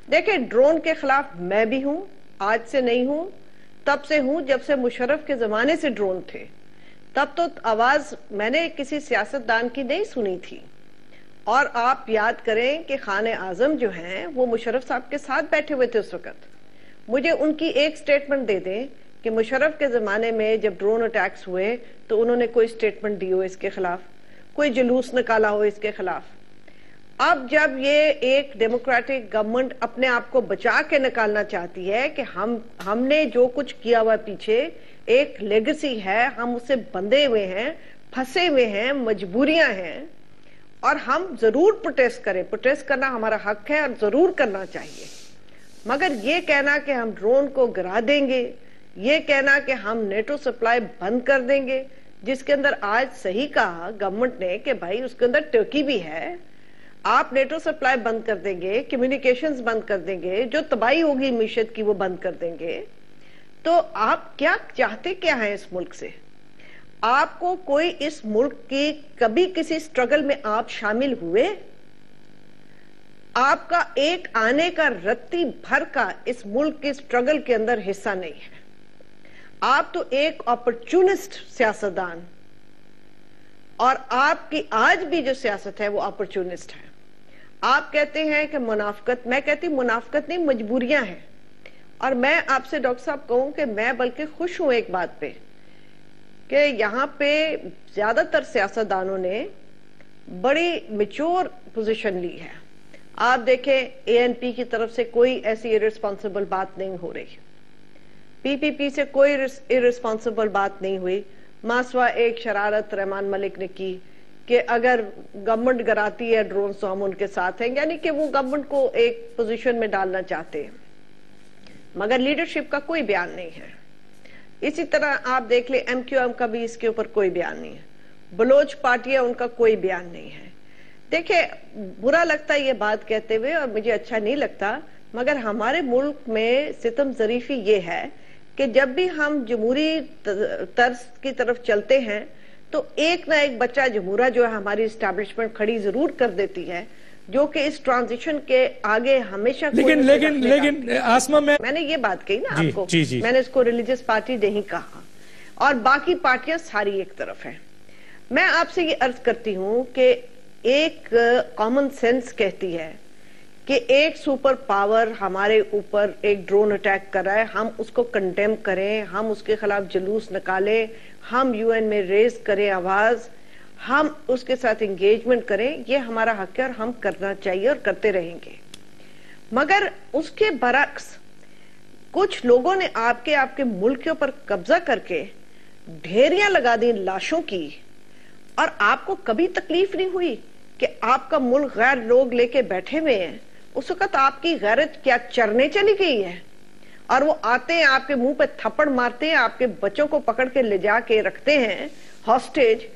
देखिए, ड्रोन के खिलाफ मैं भी हूं, आज से नहीं हूं, तब से हूं जब से मुशर्रफ के जमाने से ड्रोन थे। तब तो आवाज मैंने किसी सियासतदान की नहीं सुनी थी। और आप याद करें कि खाने आजम जो हैं वो मुशर्रफ साहब के साथ बैठे हुए थे उस वक्त। मुझे उनकी एक स्टेटमेंट दे दें कि मुशर्रफ के जमाने में जब ड्रोन अटैक्स हुए तो उन्होंने कोई स्टेटमेंट दी हो इसके खिलाफ, कोई जुलूस निकाला हो इसके खिलाफ। अब जब ये एक डेमोक्रेटिक गवर्नमेंट अपने आप को बचा के निकालना चाहती है कि हमने जो कुछ किया हुआ पीछे एक लेगेसी है, हम उससे बंधे हुए हैं, फंसे हुए हैं, मजबूरियां हैं, और हम जरूर प्रोटेस्ट करें। प्रोटेस्ट करना हमारा हक है और जरूर करना चाहिए। मगर ये कहना कि हम ड्रोन को गिरा देंगे, ये कहना कि हम नेटो सप्लाई बंद कर देंगे, जिसके अंदर आज सही कहा गवर्नमेंट ने कि भाई उसके अंदर टर्की भी है, आप नेटो सप्लाई बंद कर देंगे, कम्युनिकेशंस बंद कर देंगे, जो तबाही होगी मीशत की वो बंद कर देंगे, तो आप क्या चाहते क्या है इस मुल्क से? आपको कोई इस मुल्क की कभी किसी स्ट्रगल में आप शामिल हुए? आपका एक आने का रत्ती भर का इस मुल्क के स्ट्रगल के अंदर हिस्सा नहीं है। आप तो एक अपॉर्चुनिस्ट सियासतदान, और आपकी आज भी जो सियासत है वो अपॉर्चुनिस्ट है। आप कहते हैं कि मुनाफकत, मैं कहती मुनाफकत नहीं, मजबूरियां हैं। और मैं आपसे डॉक्टर साहब कहूं कि मैं बल्कि खुश हूं एक बात पे कि यहां पे ज्यादातर सियासतदानों ने बड़ी मैच्योर पोजीशन ली है। आप देखें एएनपी की तरफ से कोई ऐसी इररिस्पॉन्सिबल बात नहीं हो रही, पीपीपी से कोई इररिस्पॉन्सिबल बात नहीं हुई। मासवा एक शरारत रहमान मलिक ने की कि अगर गवर्नमेंट गिराती है ड्रोन तो हम उनके साथ हैं, यानी कि वो गवर्नमेंट को एक पोजीशन में डालना चाहते हैं, मगर लीडरशिप का कोई बयान नहीं है। इसी तरह आप देख ले एमक्यूएम का भी इसके ऊपर कोई बयान नहीं है, बलोच पार्टी है उनका कोई बयान नहीं है। देखिए, बुरा लगता है ये बात कहते हुए और मुझे अच्छा नहीं लगता, मगर हमारे मुल्क में सितम ज़रीफी ये है कि जब भी हम जमहूरी तर्ज की तरफ चलते हैं तो एक ना एक बच्चा जमहूरा जो है हमारी इस्टेब्लिशमेंट खड़ी जरूर कर देती है, जो कि इस ट्रांजिशन के आगे हमेशा लेकिन आसमा मैंने ये बात कही ना आपको, मैंने इसको रिलीजियस पार्टी नहीं कहा, और बाकी पार्टियां सारी एक तरफ है। मैं आपसे ये अर्ज करती हूं कि एक कॉमन सेंस कहती है कि एक सुपर पावर हमारे ऊपर एक ड्रोन अटैक कर रहा है, हम उसको कंडेम करें, हम उसके खिलाफ जुलूस निकालें, हम यूएन में रेज करें आवाज, हम उसके साथ एंगेजमेंट करें, ये हमारा हक है और हम करना चाहिए और करते रहेंगे। मगर उसके बरक्स कुछ लोगों ने आपके मुल्क के ऊपर कब्जा करके ढेरियां लगा दी लाशों की, और आपको कभी तकलीफ नहीं हुई कि आपका मुल्क गैर लोग लेके बैठे हुए हैं। उस वक्त आपकी गैरत क्या चरने चली गई है? और वो आते हैं आपके मुंह पे थप्पड़ मारते हैं, आपके बच्चों को पकड़ के ले जाके रखते हैं हॉस्टेज,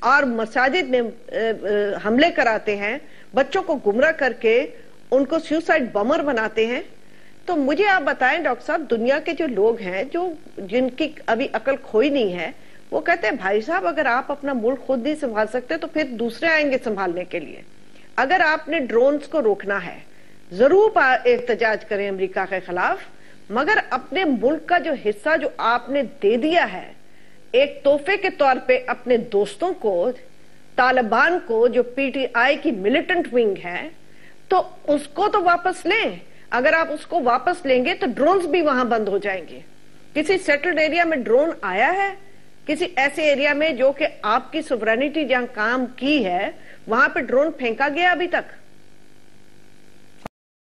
और मसाजिद में हमले कराते हैं, बच्चों को गुमराह करके उनको सुसाइड बमर बनाते हैं। तो मुझे आप बताएं डॉक्टर साहब, दुनिया के जो लोग हैं जो जिनकी अभी अकल खोई नहीं है, वो कहते हैं भाई साहब अगर आप अपना मुल्क खुद नहीं संभाल सकते तो फिर दूसरे आएंगे संभालने के लिए। अगर आपने ड्रोन्स को रोकना है जरूर एहतजाज करें अमेरिका के खिलाफ, मगर अपने मुल्क का जो हिस्सा जो आपने दे दिया है एक तोहफे के तौर पे अपने दोस्तों को, तालिबान को, जो पीटीआई की मिलिटेंट विंग है, तो उसको तो वापस लें। अगर आप उसको वापस लेंगे तो ड्रोन्स भी वहां बंद हो जाएंगे। किसी सेटल्ड एरिया में ड्रोन आया है? किसी ऐसे एरिया में जो कि आपकी सोवरेनिटी जहां काम की है वहां पे ड्रोन फेंका गया अभी तक?